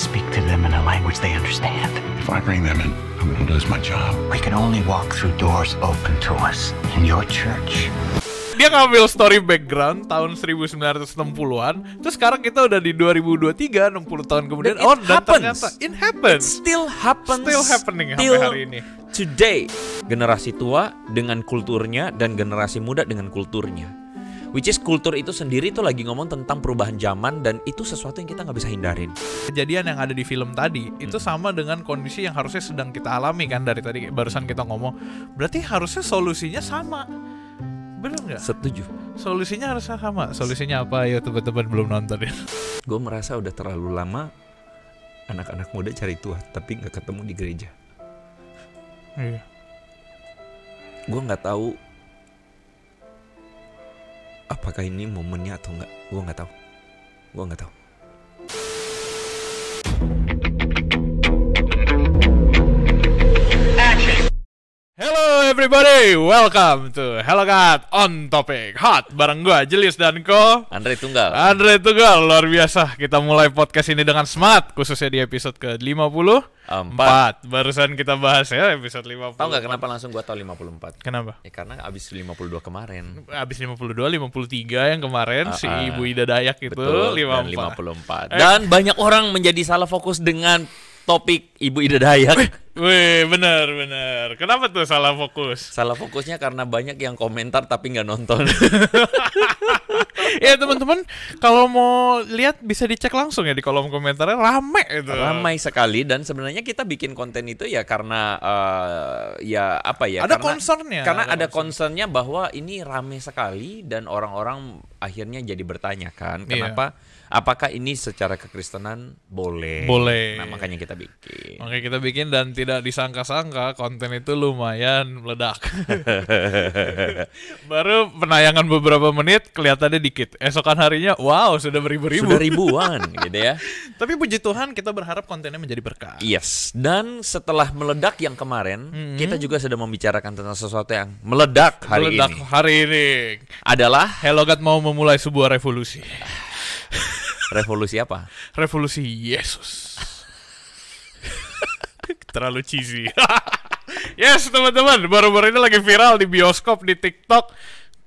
speak to them in a language they understand. If I bring them in, I'm going to lose my job. We can only walk through doors open to us in your church. Dia ngambil story background tahun 1960-an. Terus sekarang kita udah di 2023, 60 tahun kemudian. Dan ternyata it happens. Still happens. Still happening Still sampai hari ini. Today. Generasi tua dengan kulturnya dan generasi muda dengan kulturnya. Which is kultur itu sendiri tuh lagi ngomong tentang perubahan zaman dan itu sesuatu yang kita nggak bisa hindarin. Kejadian yang ada di film tadi itu sama dengan kondisi yang harusnya sedang kita alami kan dari tadi barusan kita ngomong. Berarti harusnya solusinya sama. Bener nggak? Setuju. Solusinya harusnya sama. Solusinya apa? Ya teman-teman belum nonton ya. Gue merasa udah terlalu lama anak-anak muda cari Tuhan tapi nggak ketemu di gereja. Iya. Gue nggak tahu apakah ini momennya atau enggak. Gue nggak tahu. Hello everybody, welcome to Hello Cat on Topic Hot bareng gue Julius dan Ko Andre Tunggal. Luar biasa. Kita mulai podcast ini dengan semangat, khususnya di episode ke-54. Barusan kita bahas ya episode 50. Tahu nggak kenapa langsung gue tahu 54? Kenapa? Ya karena abis 52 kemarin. Abis 52, 53 yang kemarin si Ibu Ida Dayak itu. Betul, 54. Dan banyak orang menjadi salah fokus dengan topik Ibu Ida Dayak. Wih, benar. Kenapa tuh salah fokus? Salah fokusnya karena banyak yang komentar tapi nggak nonton. Ya teman-teman, kalau mau lihat bisa dicek langsung ya di kolom komentarnya, rame itu. Ramai sekali dan sebenarnya kita bikin konten itu ya karena Ada concernnya. Karena ada concernnya bahwa ini rame sekali dan orang-orang akhirnya jadi bertanya kan kenapa? Apakah ini secara kekristenan boleh? Boleh. Nah makanya kita bikin. Oke, kita bikin dan tidak disangka-sangka konten itu lumayan meledak. Baru penayangan beberapa menit kelihatannya dikit. Esokan harinya, wow, sudah beribu-ribu. Sudah ribuan gitu ya. Tapi puji Tuhan kita berharap kontennya menjadi berkah. Yes. Dan setelah meledak yang kemarin, kita juga sudah membicarakan tentang sesuatu yang meledak hari ini. Adalah Hello God mau memulai sebuah revolusi. Revolusi apa? Revolusi Yesus. Terlalu cheesy. Yes teman-teman, baru-baru ini lagi viral di bioskop, di TikTok,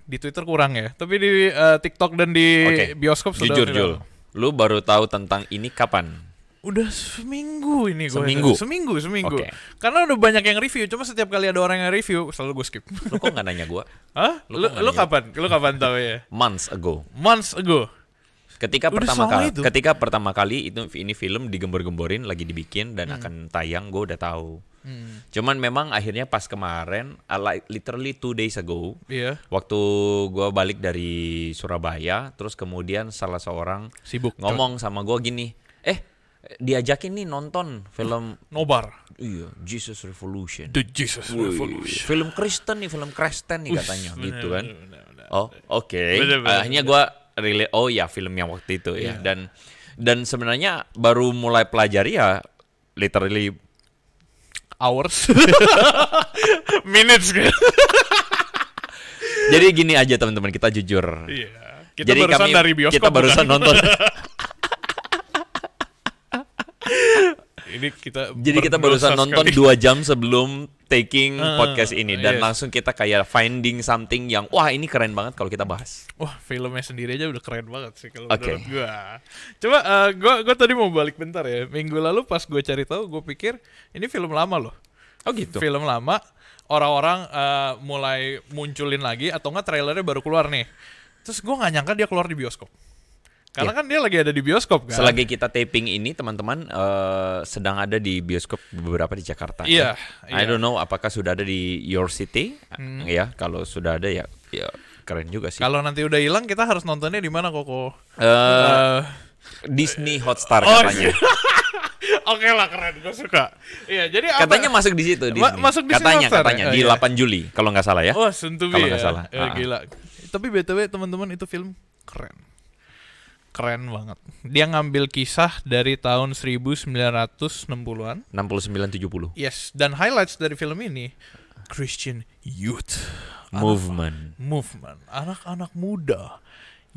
di Twitter kurang ya, tapi di TikTok dan di bioskop sudah jujur viral. Jul, lu baru tahu tentang ini kapan? Udah seminggu ini gue. Seminggu. Okay. Karena udah banyak yang review, cuma setiap kali ada orang yang review selalu gue skip. Lu kok nggak nanya gue? Hah? Lu kapan tahu ya? Months ago. Ketika pertama kali ini film digembor-gemborin lagi dibikin dan akan tayang, gue udah tahu. Cuman memang akhirnya pas kemarin, literally 2 days ago, waktu gue balik dari Surabaya, terus kemudian salah seorang sibuk ngomong sama gue gini, diajakin nih nonton film Nobar. Iya, Jesus Revolution. The Jesus Revolution. Film Kristen nih katanya gitu kan. Bener. Oh, oke. Akhirnya gue film yang waktu itu ya. Dan sebenarnya baru mulai pelajari ya literally hours. Minutes gitu. Jadi gini aja teman-teman, kita jujur. Iya. Kita barusan dari bioskop. Kita barusan nonton. Jadi kita barusan nonton 2 jam sebelum taking podcast ini dan langsung kita kayak finding something yang wah ini keren banget kalau kita bahas. Wah, filmnya sendiri aja udah keren banget sih kalau menurut gue. Coba gue tadi mau balik bentar ya. Minggu lalu pas gue cari tahu, gue pikir ini film lama loh. Oh gitu. Film lama, orang-orang mulai munculin lagi atau enggak trailernya baru keluar nih. Terus gue nggak nyangka dia keluar di bioskop. Karena kan dia lagi ada di bioskop kan. Selagi kita taping ini teman-teman sedang ada di bioskop beberapa di Jakarta. Iya. I don't know apakah sudah ada di your city. Ya, kalau sudah ada ya keren juga sih. Kalau nanti udah hilang kita harus nontonnya di mana Koko? Disney Hotstar katanya. Oke lah, keren, gue suka. Iya, jadi katanya masuk di situ Disney. Masuk Disney katanya di 8 Juli kalau nggak salah ya. Oh, Suntubi kalau nggak salah. Gila. Tapi BTW teman-teman itu film keren banget. Dia ngambil kisah dari tahun 1960-an. 69-70. Yes, dan highlights dari film ini Christian Youth Movement. Anak-anak muda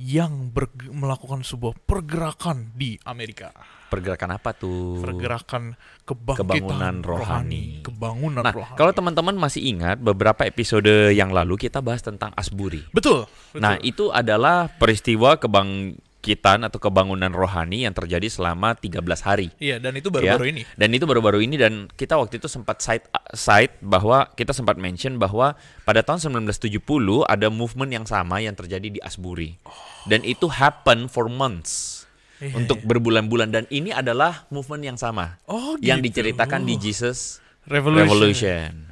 yang melakukan sebuah pergerakan di Amerika. Pergerakan apa tuh? Pergerakan kebangunan rohani. Kebangunan rohani. Kalau teman-teman masih ingat beberapa episode yang lalu kita bahas tentang Asbury. Betul. Nah, itu adalah peristiwa kebangkitan atau kebangunan rohani yang terjadi selama 13 hari. Iya, dan itu baru-baru ini. Dan itu baru-baru ini, dan kita waktu itu sempat cite bahwa kita sempat mention bahwa pada tahun 1970 ada movement yang sama yang terjadi di Asbury. Dan itu happen for months. Untuk berbulan-bulan, dan ini adalah movement yang sama yang diceritakan di Jesus Revolution.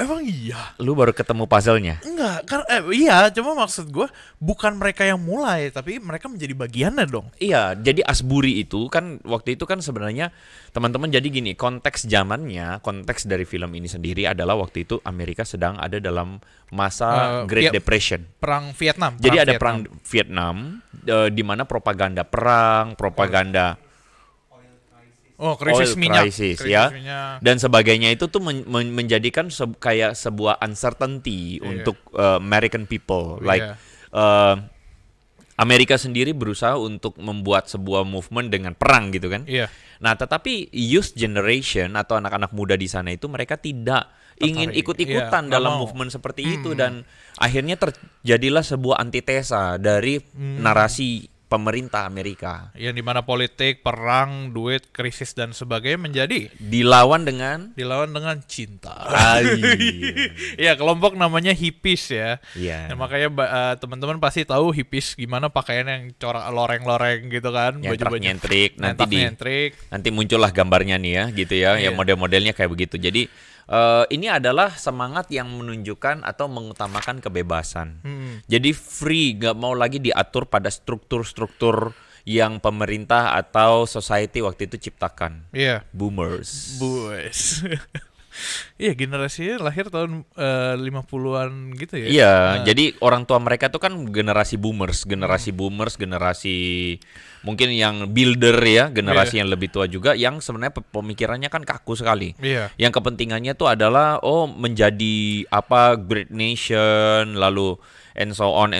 Emang iya? Lu baru ketemu puzzle-nya? Enggak, iya, cuma maksud gue bukan mereka yang mulai, tapi mereka menjadi bagiannya dong. Iya, jadi Asbury itu kan waktu itu kan sebenarnya teman-teman, jadi gini, konteks zamannya, konteks dari film ini sendiri adalah waktu itu Amerika sedang ada dalam masa Great Depression. Perang Vietnam. Jadi ada perang Vietnam, di mana propaganda perang, propaganda krisis minyak, ya, dan sebagainya itu tuh menjadikan kayak sebuah uncertainty untuk American people, Amerika sendiri berusaha untuk membuat sebuah movement dengan perang gitu kan. Nah, tetapi youth generation atau anak-anak muda di sana itu mereka tidak ingin ikut-ikutan dalam movement seperti itu, dan akhirnya terjadilah sebuah antitesa dari narasi pemerintah Amerika, yang dimana politik, perang, duit, krisis dan sebagainya menjadi dilawan dengan cinta. Ya, kelompok namanya hippies ya. Nah, makanya teman-teman pasti tahu hippies gimana, pakaian yang corak loreng-loreng gitu kan, baju-baju nyentrik, nanti muncullah gambarnya nih ya, gitu ya, yang model-modelnya kayak begitu. Jadi ini adalah semangat yang menunjukkan atau mengutamakan kebebasan. Jadi free, gak mau lagi diatur pada struktur-struktur yang pemerintah atau society waktu itu ciptakan. Boomers. Iya, generasinya lahir tahun 50-an gitu ya. Iya, jadi orang tua mereka tuh kan generasi boomers, generasi mungkin yang builder ya, generasi yang lebih tua juga, yang sebenarnya pemikirannya kan kaku sekali. Yang kepentingannya tuh adalah menjadi great nation, lalu and so on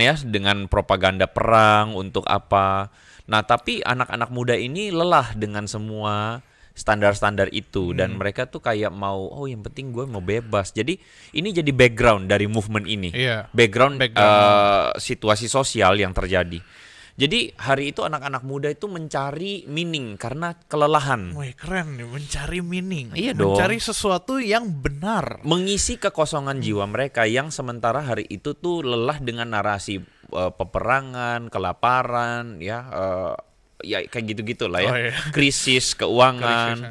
ya, dengan propaganda perang untuk apa. Nah, tapi anak-anak muda ini lelah dengan semua standar-standar itu, dan mereka tuh kayak mau yang penting gue mau bebas. Jadi ini jadi background dari movement ini. Background. Situasi sosial yang terjadi. Jadi hari itu anak-anak muda itu mencari meaning karena kelelahan. Wih, keren nih, mencari meaning. Iya dong. Mencari sesuatu yang benar. Mengisi kekosongan jiwa mereka yang sementara hari itu tuh lelah dengan narasi peperangan, kelaparan, ya kayak gitu-gitu lah ya. Krisis keuangan,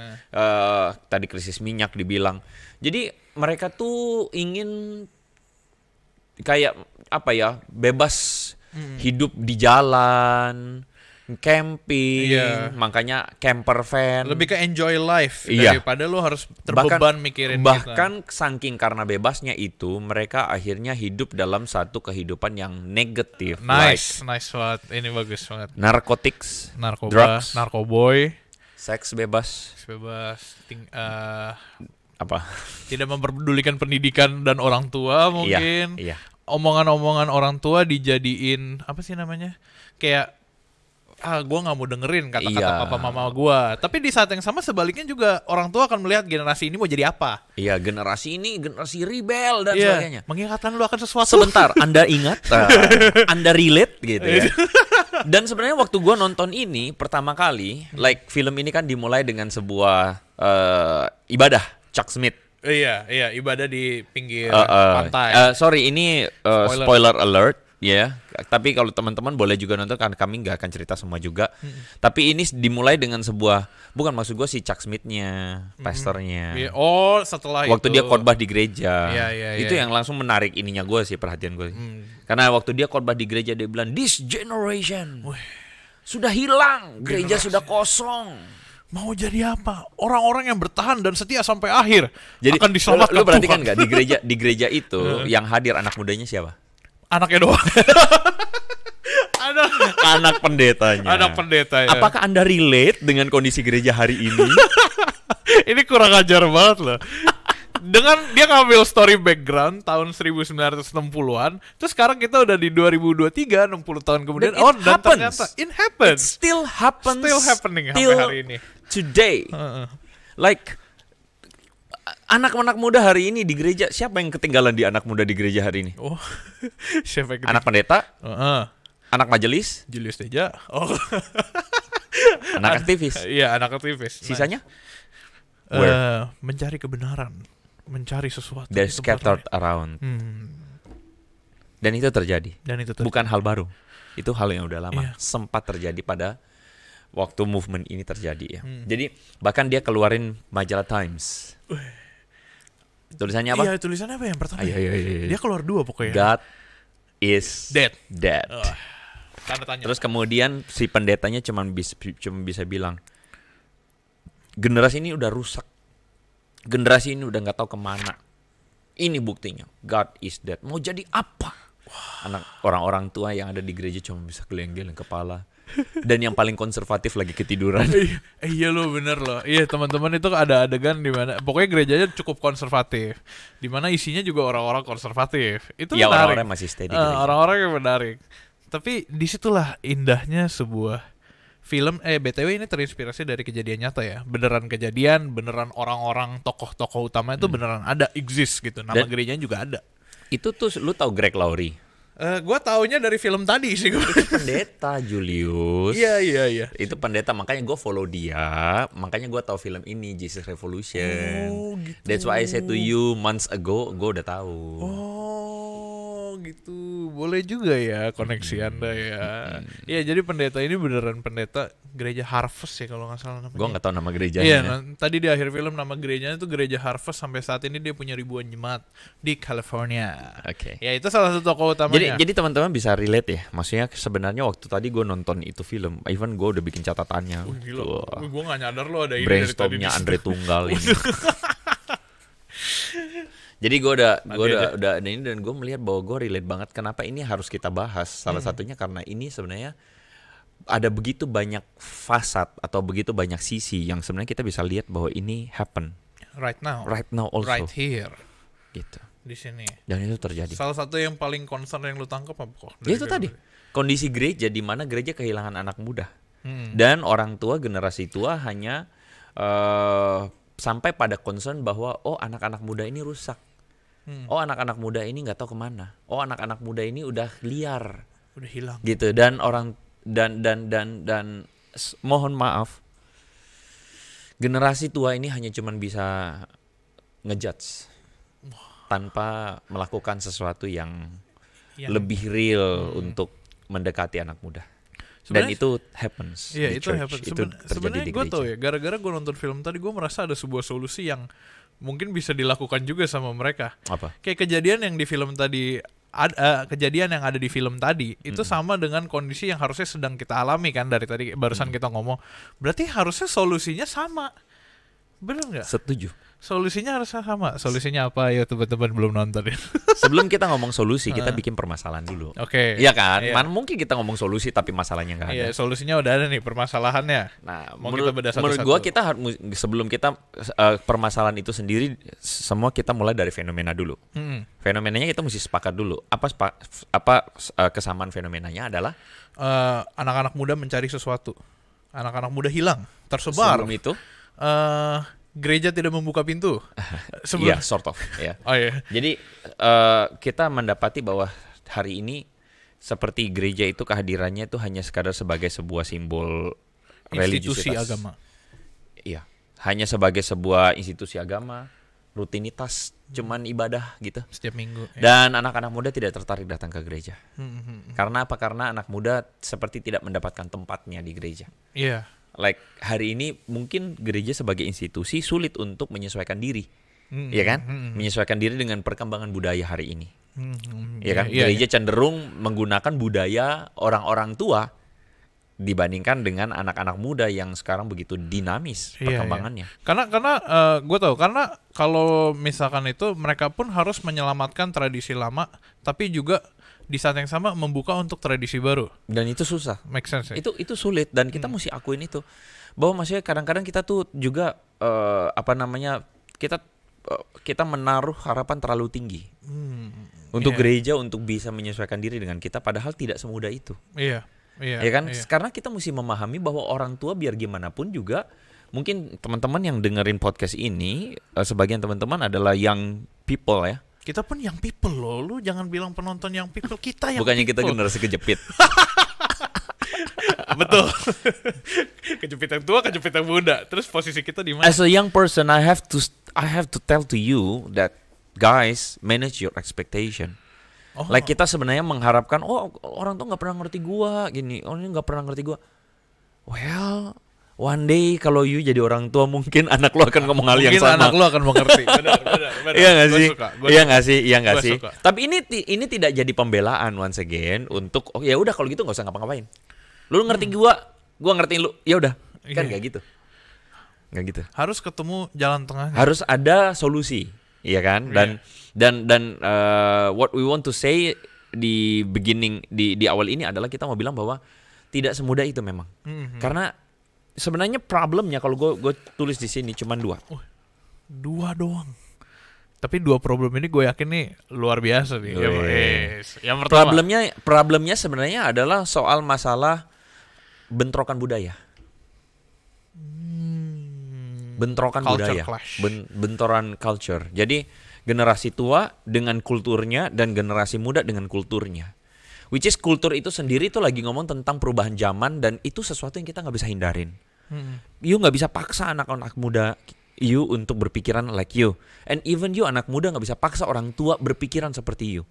tadi krisis minyak dibilang. Jadi mereka tuh ingin kayak bebas hidup di jalan, camping, makanya camper van. Lebih ke enjoy life daripada lo harus terbeban mikirin bahkan saking karena bebasnya itu, mereka akhirnya hidup dalam satu kehidupan yang negatif. Nice banget. Ini bagus banget. Narkotics, narkoba, drugs, narkoboy, seks bebas. Tidak memperdulikan pendidikan dan orang tua mungkin. Iya. Omongan-omongan orang tua dijadiin apa sih namanya? Kayak gue nggak mau dengerin kata-kata papa mama gue. Tapi di saat yang sama sebaliknya juga orang tua akan melihat generasi ini mau jadi apa. Iya, generasi ini generasi rebel dan sebagainya. Mengingatkan lu akan sesuatu. Sebentar, Anda ingat? Anda relate gitu ya. Dan sebenarnya waktu gue nonton ini pertama kali, film ini kan dimulai dengan sebuah ibadah Chuck Smith. Iya, ibadah di pinggir pantai. Sorry, ini spoiler alert ya. Tapi kalau teman-teman boleh juga nonton, kan kami nggak akan cerita semua juga. Tapi ini dimulai dengan sebuah, bukan maksud gue si Chuck Smith-nya, pastornya. Setelah waktu itu. dia khotbah di gereja. Itu yang langsung menarik ininya gue sih, perhatian gue. Karena waktu dia khotbah di gereja dia bilang, "This generation sudah hilang, gereja sudah kosong." Mau jadi apa? Orang-orang yang bertahan dan setia sampai akhir jadi, akan diselamatkan. Lu perhatikan nggak di gereja itu yang hadir anak mudanya siapa? Anaknya doang. Anak pendetanya. Apakah Anda relate dengan kondisi gereja hari ini? Ini kurang ajar banget loh. Dengan dia ngambil story background tahun 1960-an, terus sekarang kita udah di 2023, 60 tahun kemudian. Dan ternyata it happens. It still happens. Still happening sampai hari ini. Today. Like anak-anak muda hari ini di gereja, siapa yang ketinggalan di anak muda di gereja hari ini? Oh, siapa yang anak pendeta? Anak majelis? Julius Teja. Oh. Anak aktivis? Iya, anak aktivis. Sisanya? Mencari kebenaran, mencari sesuatu. They're scattered around. Dan itu terjadi. Bukan hal baru. Itu hal yang udah lama. Sempat terjadi pada waktu movement ini terjadi ya. Jadi bahkan dia keluarin majalah Times. Tulisannya apa? Iya, tulisannya apa yang pertama? Iya. Dia keluar 2 pokoknya. God is dead. Tanda tanya. Terus kemudian si pendetanya cuma bisa bilang, generasi ini udah rusak. Generasi ini udah nggak tahu kemana. Ini buktinya. God is dead. Mau jadi apa? Anak orang-orang tua yang ada di gereja cuma bisa geleng-geleng kepala. Dan yang paling konservatif lagi ketiduran. Iya lo, bener lo. Iya, teman-teman, itu ada adegan di mana pokoknya gerejanya cukup konservatif, di mana isinya juga orang-orang konservatif. Itu ya, menarik. Orang-orang masih stay di gereja. Orang-orang yang menarik. Tapi disitulah indahnya sebuah film. BTW ini terinspirasi dari kejadian nyata ya. Beneran kejadian, beneran orang-orang tokoh-tokoh utama itu beneran ada, exist gitu. Nama gerejanya juga ada. Itu tuh lu tahu Greg Laurie? Gue taunya dari film tadi sih. Pendeta Julius. Iya. Itu pendeta, makanya gue follow dia. Makanya gue tahu film ini, Jesus Revolution. Oh, gitu. That's why I said to you months ago, gue udah tahu. Oh, gitu. Boleh juga ya koneksi Anda ya. Iya, jadi pendeta ini beneran pendeta gereja Harvest ya kalau nggak salah namanya. Gue nggak tahu nama gerejanya. Iya, tadi di akhir film nama gerejanya itu gereja Harvest. Sampai saat ini dia punya ribuan jemaat di California. Oke. Ya, itu salah satu tokoh utamanya. Jadi teman-teman bisa relate ya. Maksudnya sebenarnya waktu tadi gue nonton itu film, even gue udah bikin catatannya. Gila. Gue nggak nyadar lo ada ini. Brainstormnya Andre Tunggal ini. Jadi gue udah ini, dan gue melihat bahwa gue relate banget kenapa ini harus kita bahas. Salah satunya karena ini sebenarnya ada begitu banyak fasad atau begitu banyak sisi yang sebenarnya kita bisa lihat bahwa ini happen right now also, right here gitu di sini. Dan itu terjadi. Salah satu yang paling concern yang lu tangkap apa kok? Itu tadi kondisi gereja di mana gereja kehilangan anak muda dan orang tua, generasi tua hanya sampai pada concern bahwa anak-anak muda ini rusak. Anak-anak muda ini nggak tahu kemana. Anak-anak muda ini udah liar, udah hilang. Gitu. Dan orang dan mohon maaf, generasi tua ini hanya cuman bisa ngejudge tanpa melakukan sesuatu yang lebih real untuk mendekati anak muda. Dan itu happens. Iya, di itu church. happens. Itu Sebenarnya gue tau ya, gara-gara gue nonton film tadi, gue merasa ada sebuah solusi yang mungkin bisa dilakukan juga sama mereka. Apa? Kayak kejadian yang di film tadi, kejadian yang ada di film tadi itu sama dengan kondisi yang harusnya sedang kita alami kan dari tadi barusan kita ngomong. Berarti harusnya solusinya sama. Bener nggak? Setuju. Solusinya harusnya sama. Solusinya apa ya, teman-teman belum nonton ya. Sebelum kita ngomong solusi, kita bikin permasalahan dulu. Oke. Iya kan? Iya. Mana mungkin kita ngomong solusi tapi masalahnya nggak ada. Iya, solusinya udah ada nih, permasalahannya. Nah, mau kita bedah satu-satu. menurut gua kita harus, sebelum kita permasalahan itu sendiri, semua kita mulai dari fenomena dulu. Fenomenanya kita mesti sepakat dulu. Apa kesamaan fenomenanya adalah anak-anak muda mencari sesuatu. Anak-anak muda hilang, tersebar. Sebelum itu gereja tidak membuka pintu. Iya, sort of. Ya. Oh iya. Jadi kita mendapati bahwa hari ini seperti gereja itu kehadirannya itu hanya sekadar sebagai sebuah simbol institusi religiusitas. agama. Iya, hanya sebagai sebuah institusi agama, rutinitas, cuman ibadah gitu. Setiap minggu. Dan anak-anak muda tidak tertarik datang ke gereja. Karena apa? Karena anak muda seperti tidak mendapatkan tempatnya di gereja. Iya. Like hari ini mungkin gereja sebagai institusi sulit untuk menyesuaikan diri, ya kan? Menyesuaikan diri dengan perkembangan budaya hari ini, ya kan? Gereja cenderung menggunakan budaya orang-orang tua dibandingkan dengan anak-anak muda yang sekarang begitu dinamis perkembangannya. Karena gue tahu, karena kalau misalkan itu mereka pun harus menyelamatkan tradisi lama, tapi juga di saat yang sama membuka untuk tradisi baru. Dan itu susah. Make sense ya? Itu sulit dan kita mesti akuin itu. Bahwa maksudnya kadang-kadang kita tuh juga kita kita menaruh harapan terlalu tinggi untuk gereja untuk bisa menyesuaikan diri dengan kita, padahal tidak semudah itu. Iya. Ya kan? Karena kita mesti memahami bahwa orang tua biar gimana pun juga, mungkin teman-teman yang dengerin podcast ini, sebagian teman-teman adalah young people ya. Kita pun young people loh. Lu jangan bilang penonton young people, kita yang bukannya people. Kita generasi kejepit. Betul. Kejepit yang tua, kejepit yang muda. Terus posisi kita di mana? As a young person, I have to tell to you that guys, manage your expectation. Like kita sebenarnya mengharapkan, orang tuh nggak pernah ngerti gua gini, ini nggak pernah ngerti gua. Well, one day kalau you jadi orang tua, mungkin anak lo akan ngomong hal yang sama. Mungkin anak lo akan mengerti. Benar. Iya nggak sih? Iya nggak sih? Suka. Tapi ini tidak jadi pembelaan once again untuk ya udah kalau gitu nggak usah ngapa-ngapain. Lu ngerti gua ngertiin lu. Ya udah. Kan nggak gitu. Nggak gitu. Harus ketemu jalan tengahnya. Harus ada solusi, iya kan? Dan what we want to say di beginning di awal ini adalah kita mau bilang bahwa tidak semudah itu memang. Karena sebenarnya problemnya kalau gue tulis di sini cuma 2. 2 doang. Tapi 2 problem ini gue yakin nih luar biasa nih. Yang pertama, problemnya sebenarnya adalah soal masalah bentrokan budaya. Bentrokan culture budaya, clash. bentoran culture. Jadi generasi tua dengan kulturnya dan generasi muda dengan kulturnya. Which is kultur itu sendiri itu lagi ngomong tentang perubahan zaman, dan itu sesuatu yang kita nggak bisa hindarin. You nggak bisa paksa anak-anak muda you untuk berpikiran like you, and even you anak muda nggak bisa paksa orang tua berpikiran seperti you.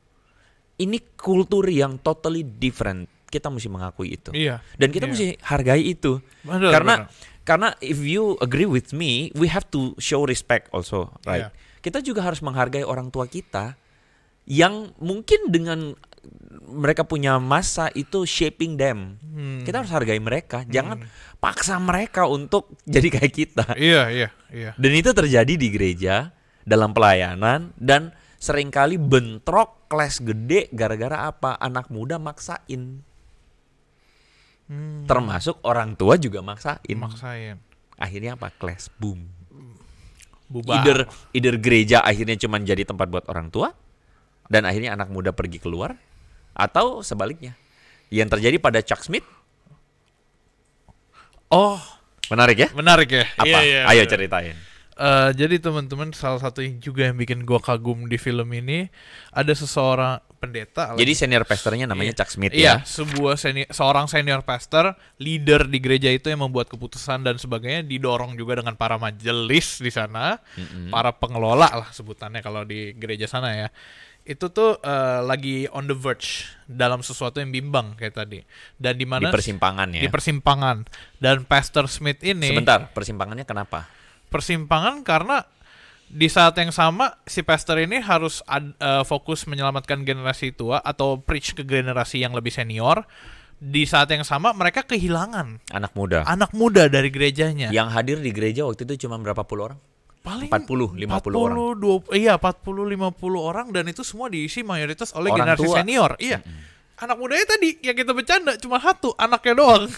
Ini kultur yang totally different. Kita mesti mengakui itu. Iya. Dan kita mesti hargai itu. Karena if you agree with me, we have to show respect also, right? Yeah. Kita juga harus menghargai orang tua kita yang mungkin dengan mereka punya masa itu shaping them. Kita harus hargai mereka, jangan paksa mereka untuk jadi kayak kita. Iya. Dan itu terjadi di gereja dalam pelayanan, dan seringkali bentrok kelas gede gara-gara apa? Anak muda maksain. Termasuk orang tua juga maksain. Akhirnya apa? Clash boom. Either gereja akhirnya cuma jadi tempat buat orang tua, dan akhirnya anak muda pergi keluar, atau sebaliknya. Yang terjadi pada Chuck Smith. Menarik ya? Apa? Iya. Ayo ceritain. Jadi teman-teman, salah satu yang juga yang bikin gue kagum di film ini, ada seseorang pendeta. Jadi senior pastornya namanya Chuck Smith ya? Iya, seorang senior pastor, leader di gereja itu yang membuat keputusan dan sebagainya, didorong juga dengan para majelis di sana, para pengelola lah sebutannya kalau di gereja sana ya. Itu tuh lagi on the verge dalam sesuatu yang bimbang kayak tadi. Dan di mana? Di persimpangan ya. Di persimpangan. Dan Pastor Smith ini. Sebentar, persimpangannya kenapa? Persimpangan karena di saat yang sama si pastor ini harus fokus menyelamatkan generasi tua atau preach ke generasi yang lebih senior. Di saat yang sama mereka kehilangan anak muda dari gerejanya. Yang hadir di gereja waktu itu cuma berapa puluh orang? Paling 40-50 orang. 40-50 orang, dan itu semua diisi mayoritas oleh orang generasi tua. Senior. Iya. Anak mudanya tadi yang kita bercanda cuma 1, anaknya doang.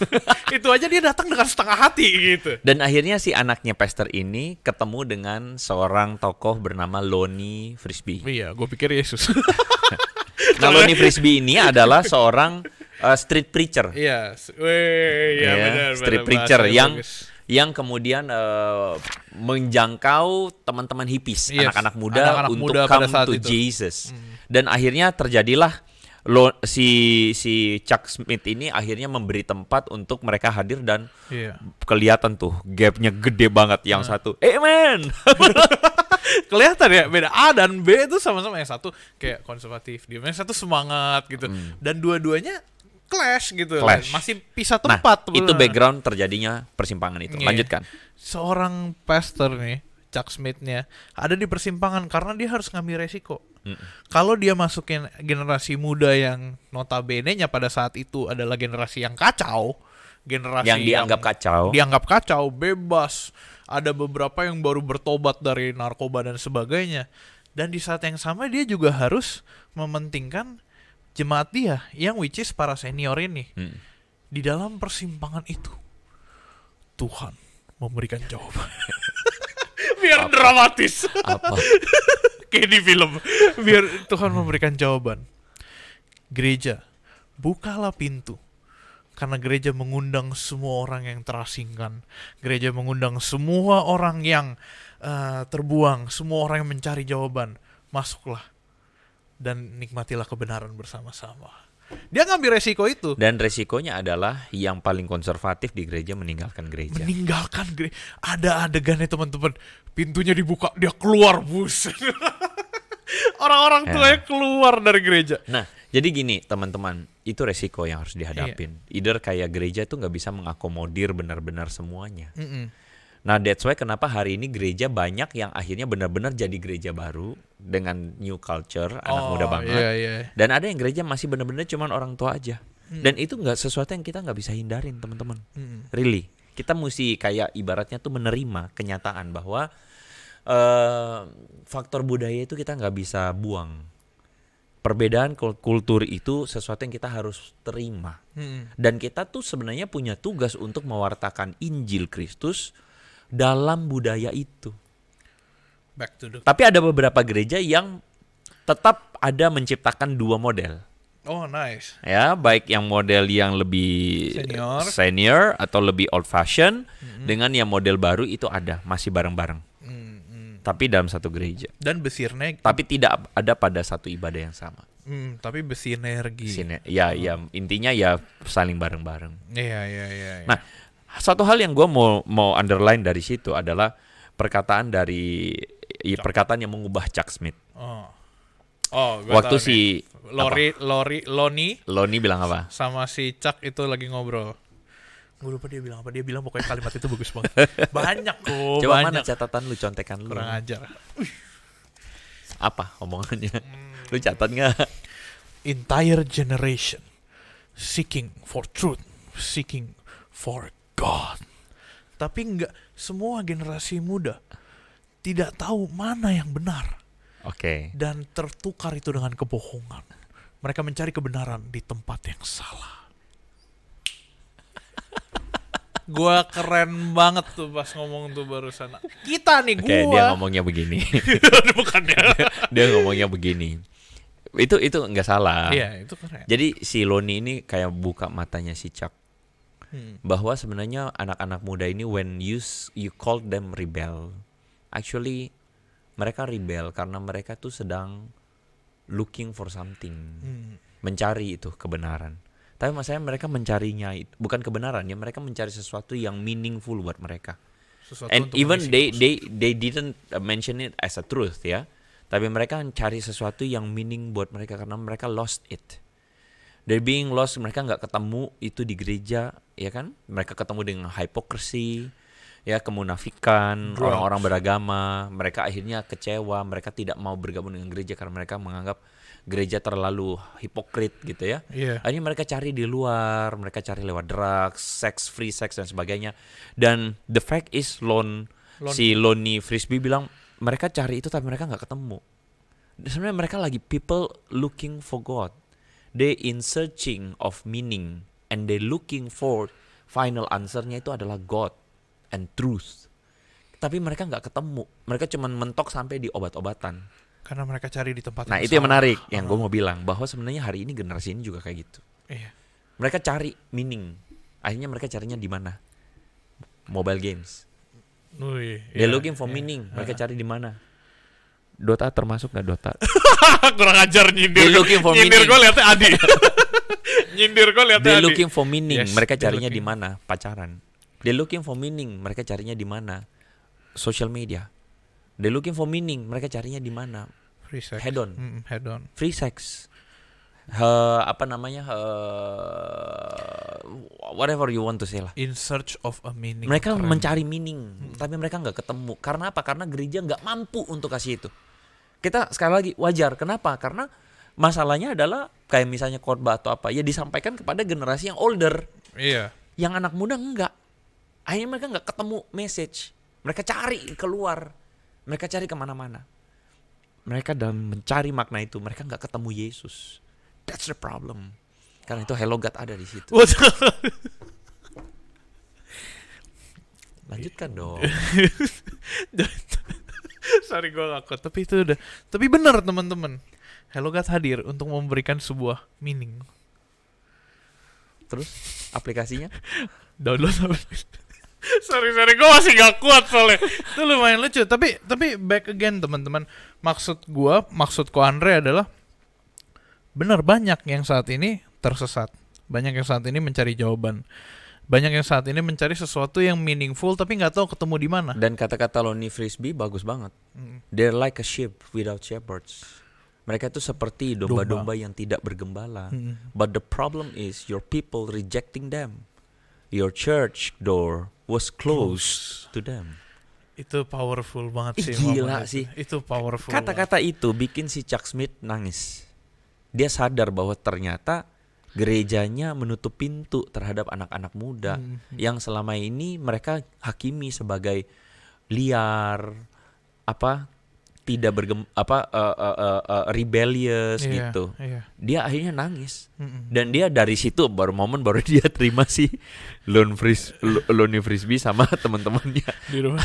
Itu aja dia datang dengan setengah hati gitu. Dan akhirnya si anaknya pastor ini ketemu dengan seorang tokoh bernama Lonnie Frisbee. Iya, gue pikir Yesus. Nah, Lonnie Frisbee ini adalah seorang street preacher. Iya, benar. Street preacher yang kemudian menjangkau teman-teman hippies, anak-anak muda untuk come to Jesus. Dan akhirnya terjadilah si Chuck Smith ini akhirnya memberi tempat untuk mereka hadir, dan kelihatan tuh gapnya gede banget. Yang satu, amen. Kelihatan ya beda. A dan B itu sama-sama, yang satu kayak konservatif, yang satu semangat gitu. Dan dua-duanya clash gitu. Masih pisah tempat. Nah, itu background terjadinya persimpangan itu. Lanjutkan. Seorang pastor nih, Chuck Smith-nya ada di persimpangan karena dia harus ngambil resiko. Kalau dia masukin generasi muda yang notabene-nya pada saat itu adalah generasi yang kacau, generasi yang dianggap kacau, bebas. Ada beberapa yang baru bertobat dari narkoba dan sebagainya. Dan di saat yang sama dia juga harus mementingkan jemaat dia, yang which is para senior ini. Di dalam persimpangan itu Tuhan memberikan jawaban. Biar dramatis. Apa? Kayak di film. Biar Tuhan memberikan jawaban. Gereja, bukalah pintu. Karena gereja mengundang semua orang yang terasingkan. Gereja mengundang semua orang yang terbuang. Semua orang yang mencari jawaban. Masuklah. Dan nikmatilah kebenaran bersama-sama. Dia ngambil resiko itu. Dan resikonya adalah yang paling konservatif di gereja meninggalkan gereja. Meninggalkan gereja. Ada adegannya teman-teman. Pintunya dibuka, dia keluar, buset. Orang-orang tuanya keluar dari gereja. Nah, jadi gini teman-teman, itu resiko yang harus dihadapin. Either kayak gereja tuh nggak bisa mengakomodir benar-benar semuanya. Nah, that's why kenapa hari ini gereja banyak yang akhirnya benar-benar jadi gereja baru dengan new culture, anak muda banget. Dan ada yang gereja masih benar-benar cuman orang tua aja. Dan itu nggak sesuatu yang kita nggak bisa hindarin, teman-teman. Really, kita mesti kayak ibaratnya tuh menerima kenyataan bahwa faktor budaya itu kita nggak bisa buang. Perbedaan kultur itu sesuatu yang kita harus terima. Dan kita tuh sebenarnya punya tugas untuk mewartakan Injil Kristus dalam budaya itu. Tapi ada beberapa gereja yang tetap ada menciptakan dua model. Oh, nice. Ya, baik yang model yang lebih senior atau lebih old fashion dengan yang model baru itu ada, masih bareng-bareng. Tapi dalam satu gereja. Dan bersinergi. Tapi tidak ada pada satu ibadah yang sama. Tapi bersinergi. Ya, intinya ya saling bareng-bareng. Iya. Nah, satu hal yang gue mau underline dari situ adalah perkataan yang mengubah Chuck Smith. Waktu si Loni bilang apa? Sama si Chuck itu lagi ngobrol. Gue lupa dia bilang apa. Dia bilang pokoknya kalimat itu bagus banget. Banyak kok. Coba mana catatan lu, contekan lu. Kurang ajar. Apa omongannya? Lu catat nggak? Entire generation seeking for truth, seeking for God. Tapi enggak, semua generasi muda tidak tahu mana yang benar. Oke. Dan tertukar itu dengan kebohongan. Mereka mencari kebenaran di tempat yang salah. Gua keren banget tuh pas ngomong tuh barusan. Kita nih, gua. Dia ngomongnya begini. Bukannya. Dia ngomongnya begini. Itu nggak salah. Iya, itu keren. Jadi si Loni ini kayak buka matanya si Chuck. Bahwa sebenarnya anak-anak muda ini when you call them rebel, actually mereka rebel karena mereka tuh sedang looking for something, mencari itu kebenaran. Tapi maksudnya mereka mencarinya bukan kebenaran ya, mereka mencari sesuatu yang meaningful buat mereka. And even they didn't mention it as a truth ya, tapi mereka mencari sesuatu yang meaning buat mereka karena mereka lost it. They being lost, mereka nggak ketemu itu di gereja, ya kan? Mereka ketemu dengan hypocrisy, ya kemunafikan, orang-orang beragama. Mereka akhirnya kecewa, mereka tidak mau bergabung dengan gereja karena mereka menganggap gereja terlalu hipokrit gitu ya. Akhirnya mereka cari di luar, mereka cari lewat drugs, free sex dan sebagainya. Dan the fact is si Lonnie Frisbee bilang mereka cari itu tapi mereka nggak ketemu. Sebenarnya mereka lagi people looking for God. They in searching of meaning and they looking for final answernya itu adalah God and truth. Tapi mereka nggak ketemu. Mereka cuma mentok sampai di obat-obatan. Karena mereka cari di tempat. Nah itu yang menarik, yang gue mau bilang bahwa sebenarnya hari ini generasi ini juga kayak gitu. Iya. Mereka cari meaning. Akhirnya mereka carinya di mana? Mobile games. They're looking for meaning. Mereka cari di mana? Dota termasuk nggak Dota? Kurang ajar nyindir. They're looking for meaning. Nyindir gue liatnya Adi. Nyindir gue liatnya Adi. They're looking for meaning. Mereka carinya di mana? Pacaran. They're looking for meaning. Mereka carinya di mana? Social media. They're looking for meaning. Mereka carinya di mana? Free sex. Head on. Head on. Free sex. Whatever you want to say lah. In search of a meaning. Mereka mencari meaning, tapi mereka nggak ketemu. Karena apa? Karena gereja nggak mampu untuk kasih itu. Kita sekali lagi wajar. Kenapa? Karena masalahnya adalah kayak misalnya khotbah atau apa, ya disampaikan kepada generasi yang older. Iya. Yang anak muda enggak. Akhirnya mereka nggak ketemu message. Mereka cari keluar. Mereka cari kemana-mana. Mereka dalam mencari makna itu, mereka nggak ketemu Yesus. That's the problem. Karena itu Hello God ada di situ. Lanjutkan dong. Sorry gue ngakut. Tapi itu udah. Tapi benar teman-teman. Hello God hadir untuk memberikan sebuah meaning. Terus aplikasinya? Download sorry gue masih gak kuat soalnya. Itu lumayan lucu. Tapi back again teman-teman. Maksudku Andre adalah benar banyak yang saat ini tersesat. Banyak yang saat ini mencari jawaban. Banyak yang saat ini mencari sesuatu yang meaningful tapi nggak tahu ketemu di mana. Dan kata-kata Lonnie Frisbee bagus banget. They're like a sheep without shepherds. Mereka itu seperti domba-domba yang tidak bergembala. But the problem is your people rejecting them. Your church door was closed to them. Itu powerful banget sih. Gila sih. Itu powerful. Kata-kata itu bikin si Chuck Smith nangis. Dia sadar bahwa ternyata gerejanya menutup pintu terhadap anak-anak muda yang selama ini mereka hakimi sebagai liar, tidak rebellious gitu. Dia akhirnya nangis. Dan dia dari situ baru dia terima si Lonnie Frisbee sama teman-temannya di rumah.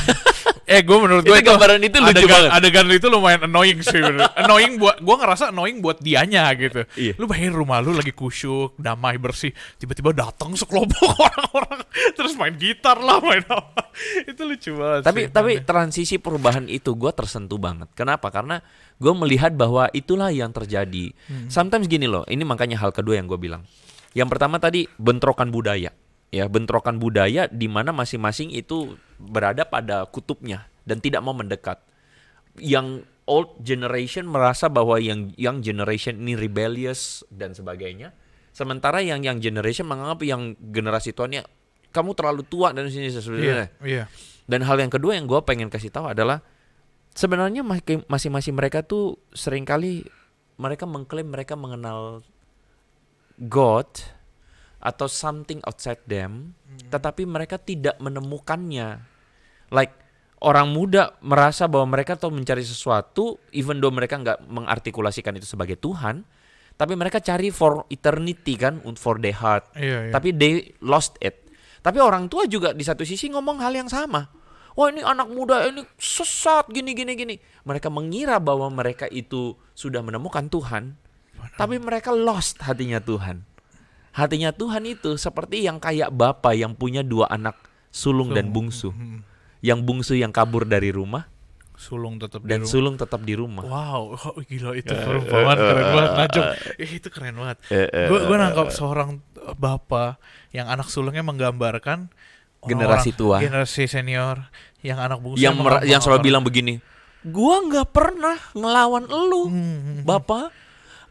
Menurut gue itu gambaran itu lucu banget. Adegan itu lumayan annoying sih. Annoying buat gue, ngerasa annoying buat dianya gitu. Iya. Lu bayangin rumah lu lagi kusyuk, damai, bersih, tiba-tiba datang sekelompok orang-orang terus main gitar lah, main apa. Itu lucu banget. Tapi transisi perubahan itu gue tersentuh banget. Kenapa? Karena gue melihat bahwa itulah yang terjadi. Sometimes gini loh, ini makanya hal kedua yang gue bilang. Yang pertama tadi bentrokan budaya. Ya, bentrokan budaya di mana masing-masing itu berada pada kutubnya dan tidak mau mendekat. Yang old generation merasa bahwa yang young generation ini rebellious dan sebagainya. Sementara yang young generation menganggap yang generasi tuanya kamu terlalu tua dan sini sebenarnya. Iya. Dan hal yang kedua yang gue pengen kasih tahu adalah sebenarnya masing-masing mereka tuh seringkali mereka mengklaim mereka mengenal God atau something outside them, tetapi mereka tidak menemukannya. Like orang muda merasa bahwa mereka tuh mencari sesuatu, even though mereka nggak mengartikulasikan itu sebagai Tuhan, tapi mereka cari for eternity kan, for their heart. Iya. Tapi they lost it. Tapi orang tua juga di satu sisi ngomong hal yang sama. Wah ini anak muda ini sesat gini. Mereka mengira bahwa mereka itu sudah menemukan Tuhan, tapi mereka lost hatinya Tuhan. Hatinya Tuhan itu seperti yang kayak bapak yang punya 2 anak sulung dan bungsu. Yang bungsu yang kabur dari rumah, sulung tetap di rumah. Wow, gila itu perumpamaan keren banget, Najong. Itu keren banget. Gue nangkap seorang bapak yang anak sulungnya menggambarkan generasi tua, generasi senior, yang anak bungsu yang selalu bilang begini, gua nggak pernah ngelawan elu, bapak.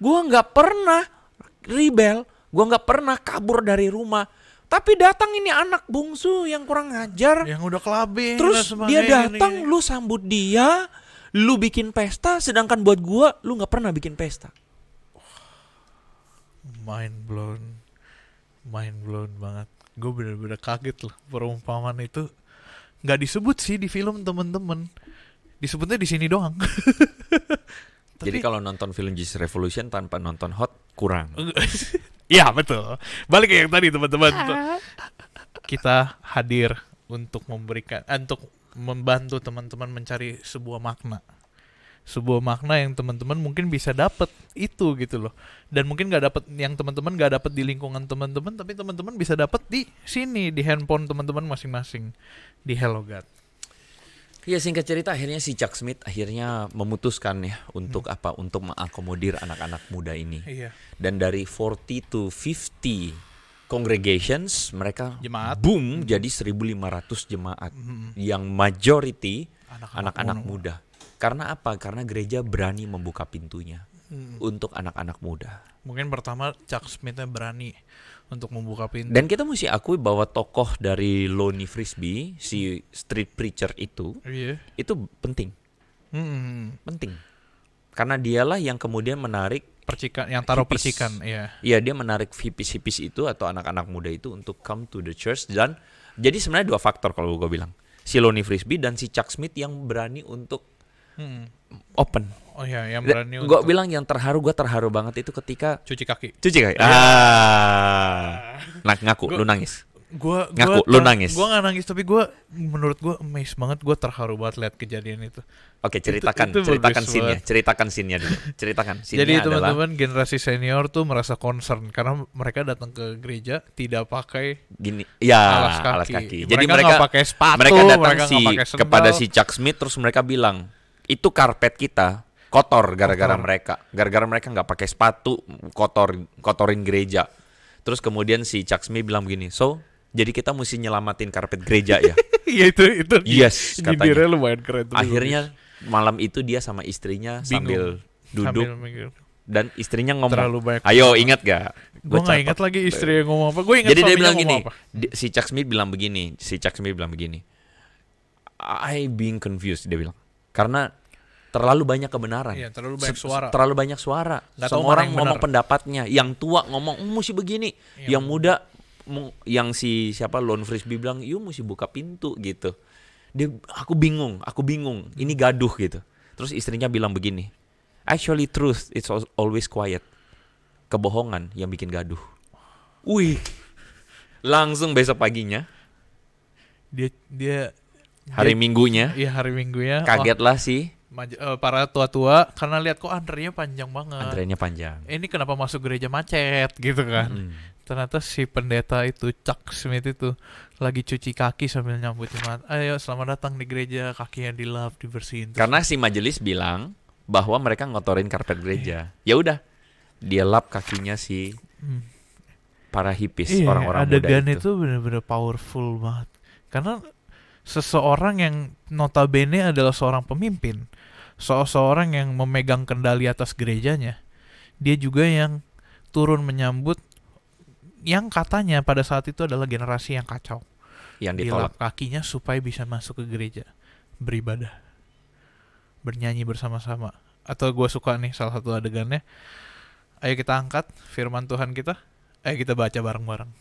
Gua nggak pernah rebel. Gua nggak pernah kabur dari rumah, tapi datang ini anak bungsu yang kurang ngajar, yang udah kelabing, terus dia datang, lu sambut dia, lu bikin pesta, sedangkan buat gua, lu nggak pernah bikin pesta. Mind blown banget. Gue bener-bener kaget loh, perumpamaan itu nggak disebut sih di film temen-temen, disebutnya di sini doang. Jadi kalau nonton film Jesus Revolution tanpa nonton Hot kurang. Iya betul. Balik ke yang tadi teman-teman. Kita hadir untuk untuk membantu teman-teman mencari sebuah makna. Sebuah makna yang teman-teman mungkin bisa dapat itu gitu loh. Dan mungkin yang teman-teman nggak dapat di lingkungan teman-teman, tapi teman-teman bisa dapat di sini, di handphone teman-teman masing-masing, di Hello God. Ya singkat cerita akhirnya si Chuck Smith akhirnya memutuskan ya untuk untuk mengakomodir anak-anak muda ini. Iya. Dan dari 40 to 50 congregations mereka jemaat. Boom jadi 1.500 jemaat yang majority anak-anak muda. Karena apa? Karena gereja berani membuka pintunya untuk anak-anak muda. Mungkin pertama Chuck Smith-nya berani untuk membuka pintu. Dan kita mesti akui bahwa tokoh dari Lonnie Frisbee, si street preacher itu penting. Penting. Karena dialah yang kemudian menarik percikan, yang taruh percikan. Iya, dia menarik hipis-hipis itu atau anak-anak muda itu untuk come to the church. Dan jadi sebenarnya 2 faktor kalau gue bilang. Si Lonnie Frisbee dan si Chuck Smith yang berani untuk open. Oh iya, yang berani Gue bilang yang gue terharu banget itu ketika cuci kaki. Ngaku, lu nangis. Ngaku, lu nangis. Gue nggak nangis, tapi menurut gue amazed banget, gue terharu banget lihat kejadian itu. Oke, ceritakan scene-nya dulu. Ceritakan scene-nya. Jadi teman-teman generasi senior tuh merasa concern karena mereka datang ke gereja tidak pakai alas kaki. Jadi mereka nggak pakai sepatu, mereka datang pakai kepada si Chuck Smith, terus mereka bilang, itu karpet kita kotor gara-gara mereka nggak pakai sepatu, kotorin gereja. Terus kemudian si Chuck Smith bilang begini, jadi kita mesti nyelamatin karpet gereja ya. Iya itu. Yes, katanya. Lumayan keren. Akhirnya malam itu dia sama istrinya sambil duduk dan istrinya ngomong, ayo ingat gak? Gue nggak ingat lagi istri yang ngomong apa. Gue ingat. Jadi dia bilang gini, apa. si Chuck Smith bilang begini, I being confused, dia bilang, karena terlalu banyak kebenaran. Iya, terlalu banyak suara. Semua orang ngomong pendapatnya. Yang tua ngomong mesti begini. Yang muda, yang si Lon Frisbee bilang, "Yuk mesti buka pintu," gitu. Aku bingung. Ini gaduh gitu. Terus istrinya bilang begini, "Actually truth it's always quiet." Kebohongan yang bikin gaduh. Wih. Langsung besok paginya Dia hari Minggunya. Iya, hari Minggunya. Kagetlah sih para tua-tua karena lihat kok antriannya panjang banget. Ini kenapa masuk gereja macet gitu kan. Ternyata si pendeta itu, Chuck Smith itu lagi cuci kaki sambil nyambut jemaat. Ayo selamat datang di gereja, kakinya dilap, dibersihin. Karena si majelis bilang bahwa mereka ngotorin karpet gereja. Ya udah, dia lap kakinya si para hippies, orang-orang muda itu. Adegan itu benar-benar powerful banget. Karena seseorang yang notabene adalah seorang pemimpin, seorang yang memegang kendali atas gerejanya, dia juga yang turun menyambut yang katanya pada saat itu adalah generasi yang kacau, yang ditolak. Dilap kakinya supaya bisa masuk ke gereja, beribadah, bernyanyi bersama-sama. Atau gue suka nih salah satu adegannya, ayo kita angkat firman Tuhan kita, ayo kita baca bareng-bareng,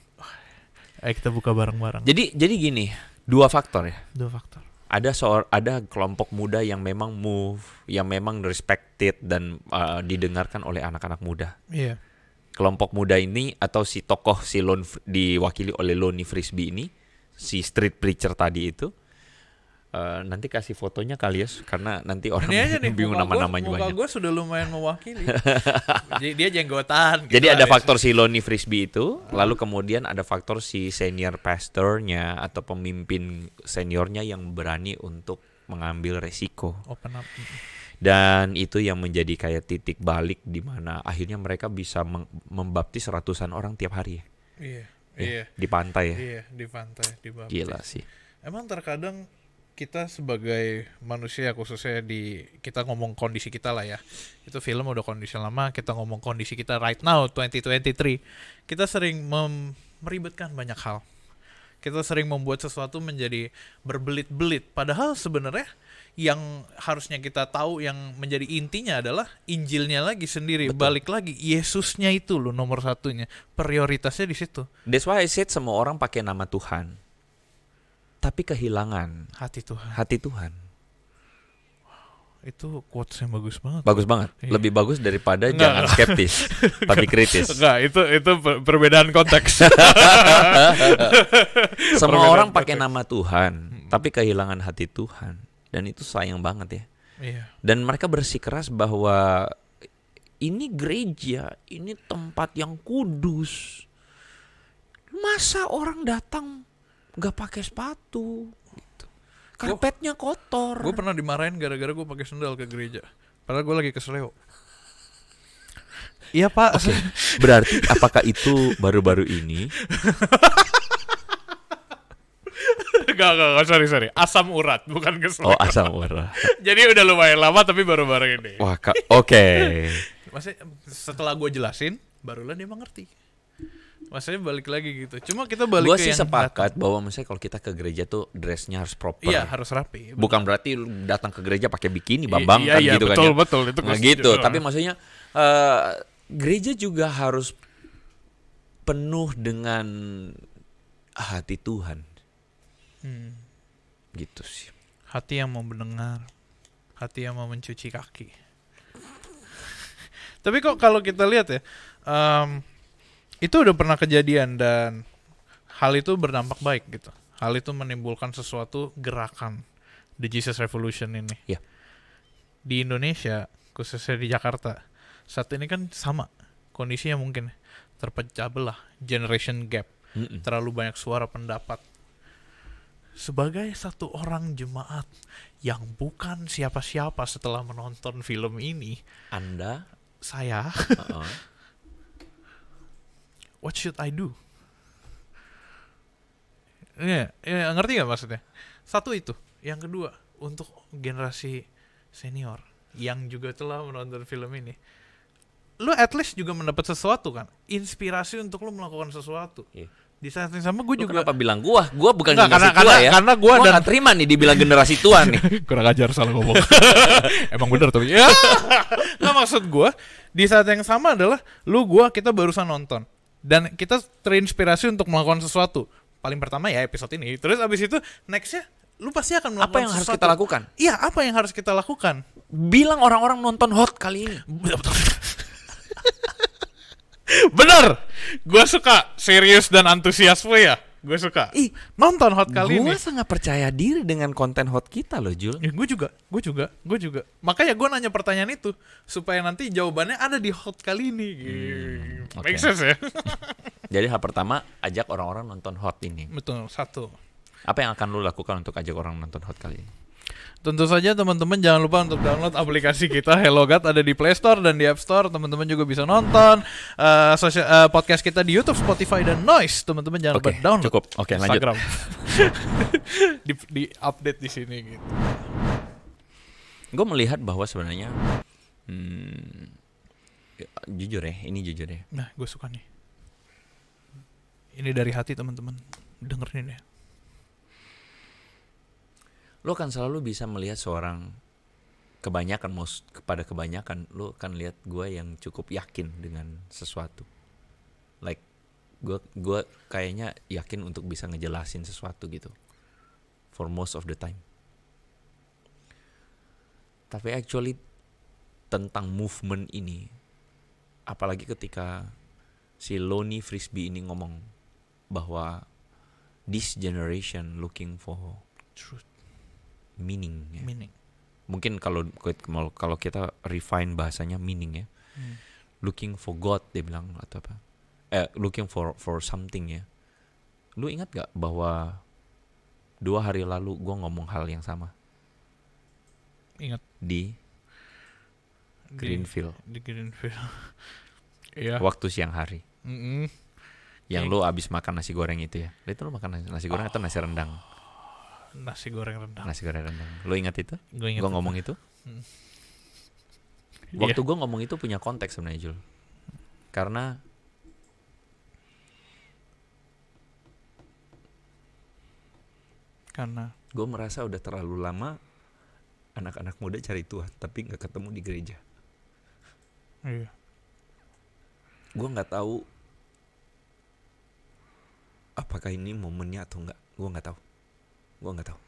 ayo kita buka bareng-bareng. Jadi gini, dua faktor. Ada kelompok muda yang memang yang memang respected dan didengarkan oleh anak-anak muda. Iya. Kelompok muda ini atau si tokoh diwakili oleh Lonnie Frisbee ini, si street preacher tadi itu, nanti kasih fotonya kali ya, karena nanti orang bingung nama-namanya banyak. Muka gue sudah lumayan mewakili. Dia jenggotan. Jadi ada faktor si Lonnie Frisbee itu, lalu kemudian ada faktor si senior pastornya atau pemimpin seniornya yang berani untuk mengambil resiko. Open up. Dan itu yang menjadi kayak titik balik di mana akhirnya mereka bisa membaptis ratusan orang tiap hari. Iya. Di pantai ya. Iya, di pantai dibaptis. Gila sih. Emang terkadang kita sebagai manusia, khususnya kita ngomong kondisi kita lah ya. Itu film udah kondisi lama, kita ngomong kondisi kita right now 2023. Kita sering meribetkan banyak hal. Kita sering membuat sesuatu menjadi berbelit-belit, padahal sebenarnya yang harusnya kita tahu yang menjadi intinya adalah Injilnya lagi sendiri. Betul. Balik lagi Yesusnya itu loh nomor satunya, prioritasnya di situ. That's why I said semua orang pakai nama Tuhan, tapi kehilangan hati Tuhan. Wow, itu quotes yang bagus banget. Bagus banget. Iya. Lebih bagus daripada jangan skeptis tapi kritis. Enggak, itu perbedaan konteks. Semua orang pakai nama Tuhan, tapi kehilangan hati Tuhan. Dan itu sayang banget ya. Iya. Dan mereka bersikeras bahwa ini gereja, ini tempat yang kudus. Masa orang datang gak pakai sepatu? Gitu. Karpetnya kotor. Gue pernah dimarahin gara-gara gue pakai sendal ke gereja. Padahal gue lagi ke Seleo. Iya Pak. Okay. Berarti apakah itu baru-baru ini? Enggak, sorry. Asam urat, bukan keselio. Oh, asam urat. Jadi udah lumayan lama tapi baru-baru ini. Wah, oke. Maksudnya setelah gue jelasin, barulah dia mengerti. Maksudnya balik lagi gitu. Cuma kita balik ke yang... Gue sih sepakat bahwa misalnya kalau kita ke gereja tuh dressnya harus proper. Iya, harus rapi. Bukan berarti lu datang ke gereja pakai bikini, bambang kan gitu betul, kan ya. Betul, itu nah gitu. Tapi maksudnya gereja juga harus penuh dengan hati Tuhan. Gitu sih. Hati yang mau mendengar, hati yang mau mencuci kaki. Tapi kok kalau kita lihat ya, itu udah pernah kejadian dan hal itu berdampak baik gitu. Hal itu menimbulkan sesuatu gerakan The Jesus Revolution ini. Iya. Di Indonesia, khususnya di Jakarta, saat ini kan sama kondisinya, mungkin terpecah belah, generation gap, terlalu banyak suara pendapat. Sebagai satu orang jemaat yang bukan siapa-siapa setelah menonton film ini, saya, what should I do? Ngerti gak maksudnya? Satu itu. Yang kedua, untuk generasi senior yang juga telah menonton film ini, lu at least juga mendapat sesuatu kan, inspirasi untuk lu melakukan sesuatu. Di saat yang sama gue juga. Kenapa bilang gue bukan enggak, generasi tua ya? Karena gue gak terima nih dibilang generasi tua nih. Kurang ajar, salah ngomong. Emang bener tapi ya. Nggak, maksud gue di saat yang sama adalah kita barusan nonton dan kita terinspirasi untuk melakukan sesuatu. Paling pertama ya episode ini. Terus abis itu nextnya lu pasti akan melakukan apa yang harus kita lakukan? Iya, apa yang harus kita lakukan? Bilang orang-orang nonton Hot kali ini. Bener, gue suka serius dan antusiasme ya. Gue suka nonton Hot kali ini. Gue sangat percaya diri dengan konten Hot kita loh, Jul. Gue juga. Makanya gue nanya pertanyaan itu supaya nanti jawabannya ada di Hot kali ini. Make sense ya? Jadi hal pertama, ajak orang-orang nonton Hot ini. Betul, satu. Apa yang akan lu lakukan untuk ajak orang nonton Hot kali ini? Tentu saja teman-teman jangan lupa untuk download aplikasi kita HelloGod, ada di Play Store dan di App Store. Teman-teman juga bisa nonton podcast kita di YouTube, Spotify dan Noise. Teman-teman jangan lupa download. Cukup. Oke, Instagram. di update di sini gitu. Gue melihat bahwa sebenarnya jujur ya. Nah, gue suka nih. Ini dari hati teman-teman. Dengerin ya. Lo kan selalu bisa melihat seorang kepada kebanyakan lo kan lihat gue yang cukup yakin dengan sesuatu. Like gue kayaknya yakin untuk bisa ngejelasin sesuatu gitu. For most of the time. Tapi actually tentang movement ini, apalagi ketika si Lonnie Frisbee ini ngomong bahwa this generation looking for truth, meaning ya. Meaning. Mungkin kalau kita refine bahasanya meaning ya. Looking for God dia bilang atau apa? Looking for something ya. Lu ingat gak bahwa 2 hari lalu gue ngomong hal yang sama? Ingat. Di Greenfield. Di Greenfield. Iya. Waktu siang hari. Yang lu abis makan nasi goreng itu ya. Itu lu makan nasi goreng atau nasi rendang? Nasi goreng rendang. Lu ingat itu? Gue ngomong itu? Waktu gue ngomong itu punya konteks sebenarnya, Jul. Karena gue merasa udah terlalu lama anak-anak muda cari Tuhan tapi gak ketemu di gereja. Iya. Gue gak tahu apakah ini momennya atau enggak. Gue gak tahu.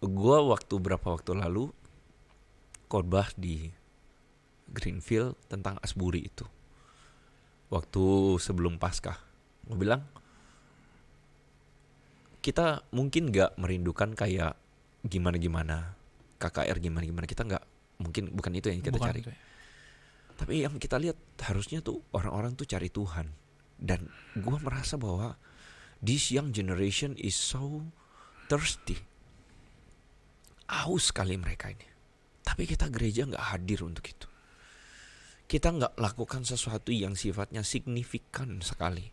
Gue beberapa waktu lalu khotbah di Greenfield tentang Asbury itu. Waktu sebelum Paskah. Gue bilang kita mungkin gak merindukan kayak gimana-gimana, KKR gimana-gimana. Kita gak, mungkin bukan itu yang kita cari. Tapi yang kita lihat harusnya tuh orang-orang tuh cari Tuhan. Dan gue merasa bahwa this young generation is so thirsty. Haus sekali mereka ini. Tapi kita gereja gak hadir untuk itu. Kita gak lakukan sesuatu yang sifatnya signifikan sekali.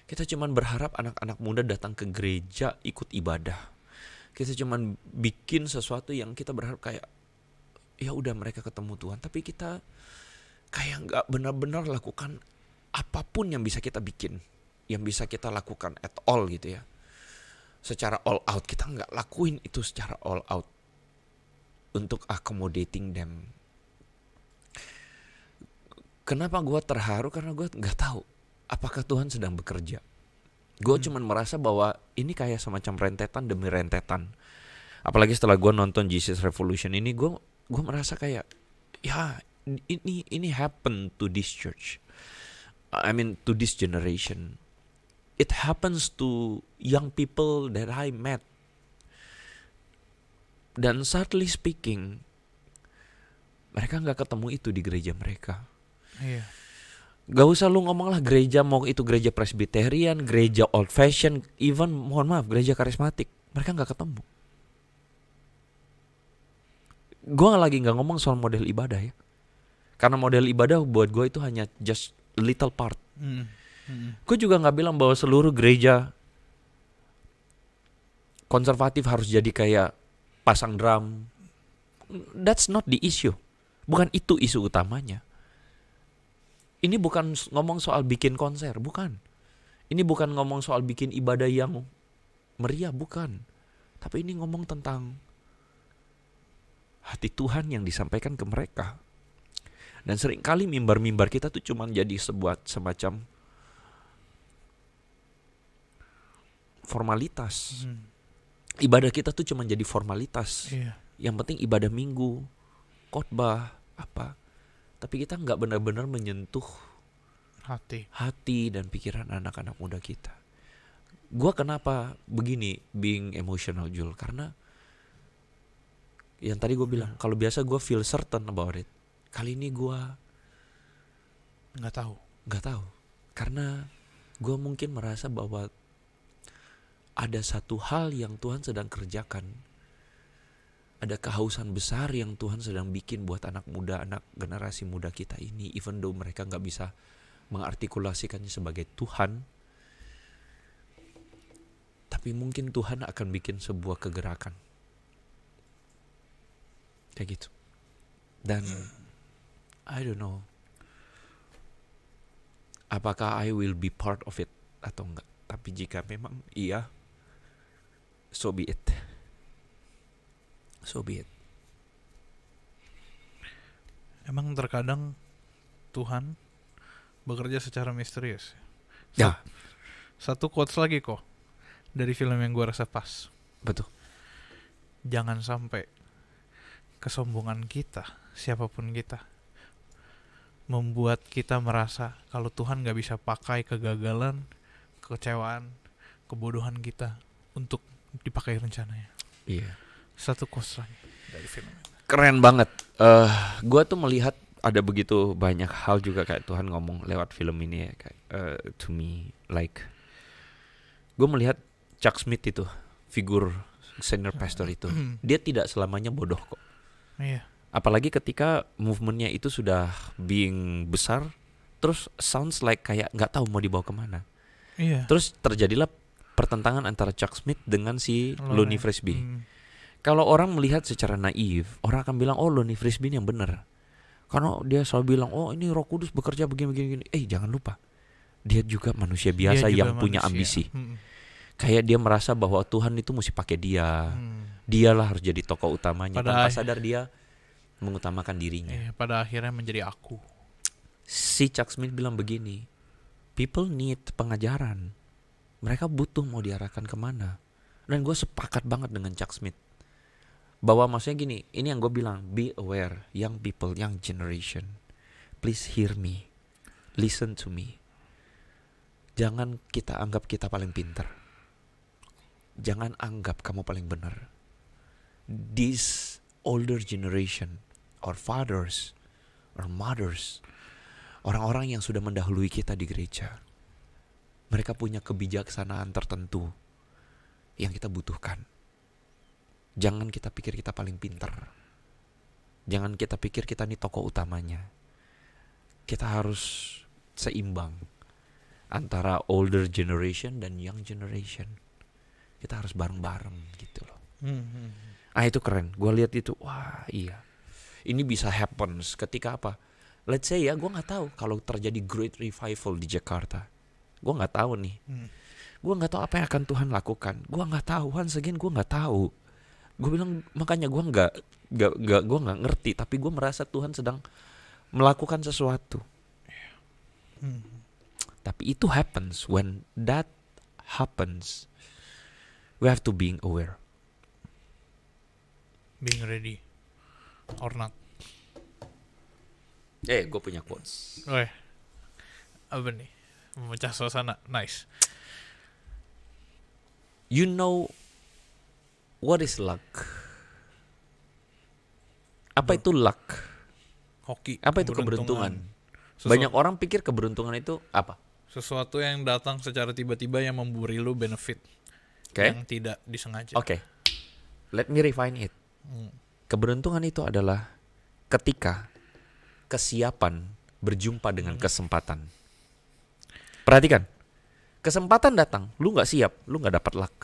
Kita cuman berharap anak-anak muda datang ke gereja ikut ibadah. Kita cuman bikin sesuatu yang kita berharap kayak ya udah mereka ketemu Tuhan. Tapi kita kayak gak benar-benar lakukan apapun yang bisa kita bikin, yang bisa kita lakukan at all gitu ya. Secara all out, kita gak lakuin itu secara all out untuk accommodating them. Kenapa gue terharu? Karena gue gak tahu apakah Tuhan sedang bekerja. Gue cuman merasa bahwa ini kayak semacam rentetan demi rentetan. Apalagi setelah gue nonton Jesus Revolution ini, gue merasa kayak ya ini happen to this church. I mean to this generation. it happens to young people that I met. Dan sadly speaking, mereka nggak ketemu itu di gereja mereka. Iya. Gak usah lu ngomong lah gereja, mau itu gereja Presbyterian, gereja old fashion, even mohon maaf gereja karismatik, mereka nggak ketemu. Gue lagi nggak ngomong soal model ibadah ya, karena model ibadah buat gue itu hanya just little part. Gue juga nggak bilang bahwa seluruh gereja konservatif harus jadi kayak pasang drum. That's not the issue. Bukan itu isu utamanya. Ini bukan ngomong soal bikin konser, bukan. Ini bukan ngomong soal bikin ibadah yang meriah, bukan. Tapi ini ngomong tentang hati Tuhan yang disampaikan ke mereka. Dan seringkali mimbar-mimbar kita tuh cuma jadi sebuah semacam formalitas. Ibadah kita tuh cuma jadi formalitas. Yang penting ibadah minggu, khotbah, apa. Tapi kita nggak benar-benar menyentuh hati dan pikiran anak-anak muda kita. Gua kenapa begini being emotional, Jul? Karena yang tadi gue bilang, kalau biasa gue feel certain about it, kali ini gue nggak tahu. Karena gue mungkin merasa bahwa ada satu hal yang Tuhan sedang kerjakan. Ada kehausan besar yang Tuhan sedang bikin buat anak muda, anak generasi muda kita ini. Even though mereka gak bisa mengartikulasikannya sebagai Tuhan, tapi mungkin Tuhan akan bikin sebuah kegerakan. Kayak gitu. Dan I don't know apakah I will be part of it atau enggak. Tapi jika memang iya, so be it. So be it. Emang terkadang Tuhan bekerja secara misterius. Ya. Satu quotes lagi kok dari film yang gue rasa pas. Betul. Jangan sampai kesombongan kita, siapapun kita, membuat kita merasa kalau Tuhan gak bisa pakai kegagalan, kekecewaan, kebodohan kita untuk dipakai rencananya. Iya. Satu quotes lagi dari film. Keren banget. Gue tuh melihat ada begitu banyak hal juga kayak Tuhan ngomong lewat film ini ya, kayak to me like gue melihat Chuck Smith itu figur senior pastor itu, dia tidak selamanya bodoh kok. Iya. Apalagi ketika movementnya itu sudah being besar, terus sounds like kayak nggak tahu mau dibawa kemana. Iya. Terus terjadilah pertentangan antara Chuck Smith dengan si Lonnie Frisbee. Kalau orang melihat secara naif, orang akan bilang, oh Lonnie Frisbee yang benar. Karena dia selalu bilang, oh ini Roh Kudus bekerja begini. Jangan lupa, dia juga manusia biasa yang punya ambisi. Kayak dia merasa bahwa Tuhan itu mesti pakai dia. Dialah harus jadi tokoh utamanya. Tanpa sadar dia mengutamakan dirinya. Pada akhirnya menjadi aku. Si Chuck Smith bilang begini, people need pengajaran. Mereka butuh mau diarahkan kemana. Dan gue sepakat banget dengan Chuck Smith. Bahwa maksudnya gini, ini yang gue bilang, be aware, young people, young generation. Please hear me. Listen to me. Jangan kita anggap kita paling pintar. Jangan anggap kamu paling benar. This older generation, our fathers, our mothers, orang-orang yang sudah mendahului kita di gereja, mereka punya kebijaksanaan tertentu yang kita butuhkan. Jangan kita pikir kita paling pintar. Jangan kita pikir kita ini tokoh utamanya. Kita harus seimbang antara older generation dan young generation. Kita harus bareng-bareng gitu loh. Itu keren. Gue lihat itu, wah iya. Ini bisa happens ketika apa? Let's say ya, gue nggak tahu kalau terjadi great revival di Jakarta. Gue nggak tahu nih. Gue nggak tahu apa yang akan Tuhan lakukan. Gue nggak tahu. Once again, gue nggak tahu. Gue bilang makanya gue nggak ngerti. Tapi gue merasa Tuhan sedang melakukan sesuatu. Tapi itu happens. When that happens, we have to being aware. Being ready or not. Gue punya quotes. Apa nih? Memecah suasana. Nice. You know what is luck? Apa itu luck? Hoki. Apa itu keberuntungan? Banyak orang pikir keberuntungan itu apa? Sesuatu yang datang secara tiba-tiba yang memberi lu benefit. Yang tidak disengaja. Oke. Let me refine it. Keberuntungan itu adalah ketika kesiapan berjumpa dengan kesempatan. Perhatikan. Kesempatan datang, lu nggak siap, lu nggak dapat luck.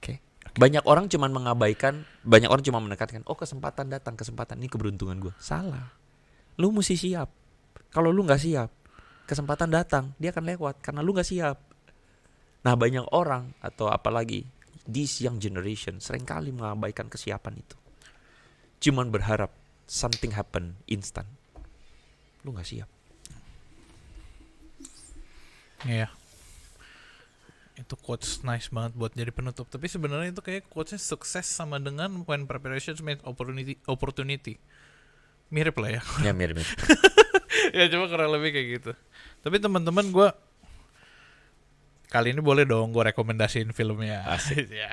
Oke. Banyak orang cuma mengabaikan, banyak orang cuma menekankan, oh kesempatan datang, kesempatan ini keberuntungan gue. Salah. Lu mesti siap. Kalau lu nggak siap, kesempatan datang, dia akan lewat karena lu nggak siap. Nah banyak orang atau apalagi this young generation seringkali mengabaikan kesiapan itu. Cuman berharap something happen instant. Lu nggak siap. Iya. Itu quotes nice banget buat jadi penutup. Tapi sebenarnya itu kayak quotesnya sukses sama dengan when preparations meet opportunity. Mirip lah ya. Ya mirip. Ya cuma kurang lebih kayak gitu. Tapi teman-teman gue kali ini boleh dong gue rekomendasiin filmnya. Asik. Ya.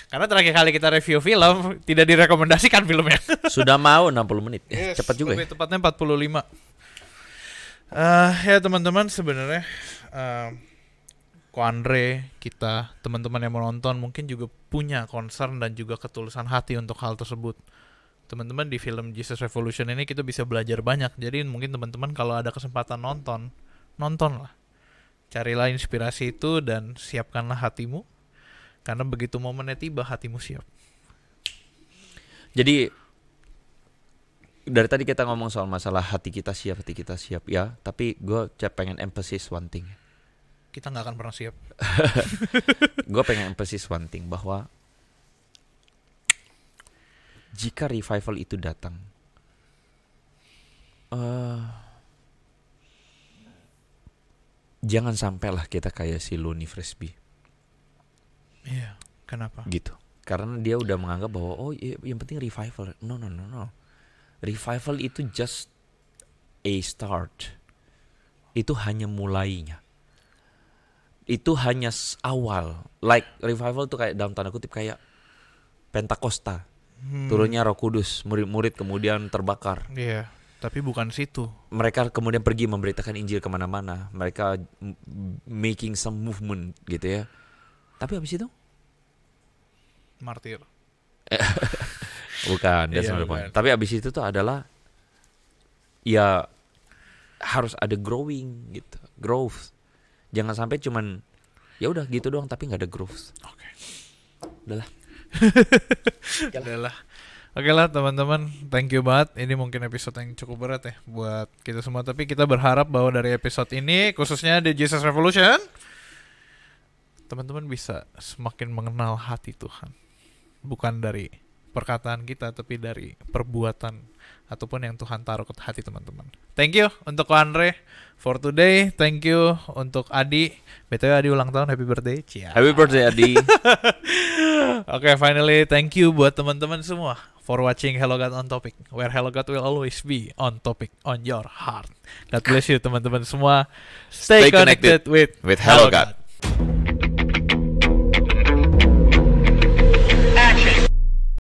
Karena terakhir kali kita review film tidak direkomendasikan filmnya. Sudah mau 60 menit. Cepat juga lebih ya. Tepatnya 45. Ya teman-teman sebenarnya Ko Andre, kita, teman-teman yang menonton mungkin juga punya concern dan juga ketulusan hati untuk hal tersebut. Teman-teman di film Jesus Revolution ini kita bisa belajar banyak. Jadi mungkin teman-teman kalau ada kesempatan nontonlah. Carilah inspirasi itu dan siapkanlah hatimu. Karena begitu momennya tiba hatimu siap. Jadi dari tadi kita ngomong soal masalah hati kita siap ya. Tapi gue pengen emphasis one thing. Kita gak akan pernah siap. Gue pengen emphasis one thing bahwa jika revival itu datang, jangan sampailah kita kayak si Lonnie Frisbee. Iya, kenapa? Gitu. Karena dia udah menganggap bahwa yang penting revival. No. Revival itu just a start. Itu hanya mulainya. Itu hanya awal. Like revival tuh kayak dalam tanda kutip kayak Pentakosta. Turunnya Roh Kudus, murid-murid kemudian terbakar. Iya, tapi bukan situ. Mereka kemudian pergi memberitakan Injil kemana-mana. Mereka making some movement gitu ya. Tapi habis itu? Martir. Bukan, that's not the point. Tapi abis itu tuh adalah ya harus ada growing gitu, growth. Jangan sampai cuman ya udah gitu doang tapi nggak ada growth. Oke. Udahlah. Udahlah. Oke lah teman-teman, thank you banget. Ini mungkin episode yang cukup berat ya buat kita semua. Tapi kita berharap bahwa dari episode ini, khususnya di Jesus Revolution, teman-teman bisa semakin mengenal hati Tuhan. Bukan dari perkataan kita, tapi dari perbuatan ataupun yang Tuhan taruh ke hati teman-teman. Thank you untuk Andre for today. Thank you untuk Adi. BTW Adi ulang tahun, happy birthday. Cia. Happy birthday Adi. Oke, finally thank you buat teman-teman semua for watching Hello God on Topic, where Hello God will always be on topic on your heart. God bless you teman-teman semua. Stay connected with Hello God.